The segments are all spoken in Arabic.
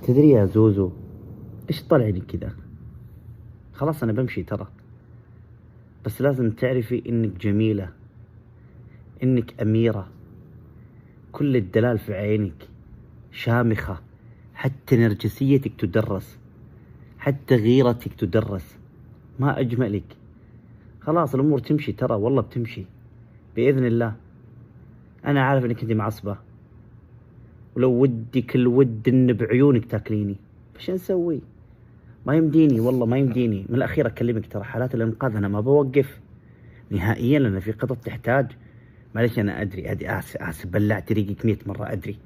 تدري يا زوزو ايش طلعني كذا؟ خلاص انا بمشي ترى، بس لازم تعرفي انك جميلة، انك اميرة، كل الدلال في عينك، شامخة، حتى نرجسيتك تدرس، حتى غيرتك تدرس، ما اجملك. خلاص الامور تمشي ترى، والله بتمشي باذن الله. انا عارف انك انت معصبة، ولو ودي كل ود ان بعيونك تاكليني، فش نسوي؟ ما يمديني والله، ما يمديني. من الاخير اكلمك ترى، حالات الانقاذ انا ما بوقف نهائيا، لان في قطط تحتاج. معلش انا ادري اسف بلعت ريقك 100 مرة ادري،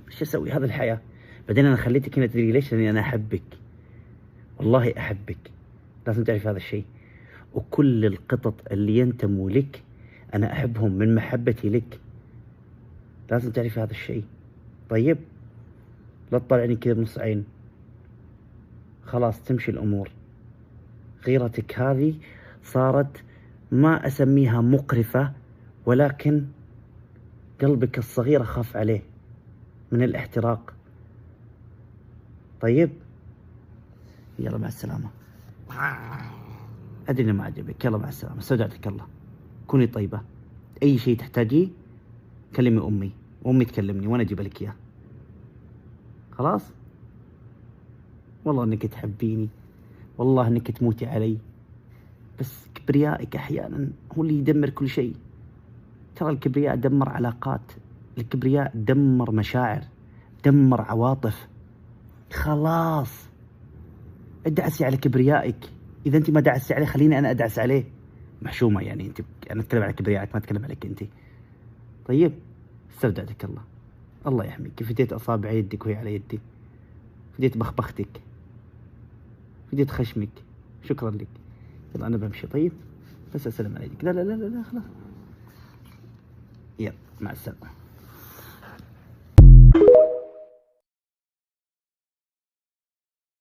بس شو اسوي؟ هذا الحياة. بعدين انا خليتك هنا تدري ليش؟ لاني انا احبك، والله احبك، لازم تعرف هذا الشيء. وكل القطط اللي ينتموا لك انا احبهم من محبتي لك، لازم تعرف هذا الشيء. طيب لا تطلعني كذا بنص عين، خلاص تمشي الامور. غيرتك هذه صارت ما اسميها مقرفة، ولكن قلبك الصغير اخاف عليه من الاحتراق. طيب يلا مع السلامة. ادري ما عجبك، يلا مع السلامة، استودعتك الله. كوني طيبة، اي شيء تحتاجيه كلمي امي، وامي تكلمني وانا اجيب لك اياه. خلاص؟ والله انك تحبيني، والله انك تموتي علي، بس كبريائك احيانا هو اللي يدمر كل شيء. ترى الكبرياء دمر علاقات، الكبرياء دمر مشاعر، دمر عواطف. خلاص ادعسي على كبريائك، اذا انت ما دعستي عليه خليني انا ادعس عليه. محشومة يعني انت، انا اتكلم على كبريائك ما اتكلم عليك انت. طيب استودعتك الله، الله يحميك. فديت اصابع يدك وهي على يدي، فديت بخبختك، فديت خشمك، شكرا لك. يلا انا بمشي. طيب بس اسلم عليك. لا لا لا لا, لا خلاص، يلا مع السلامة.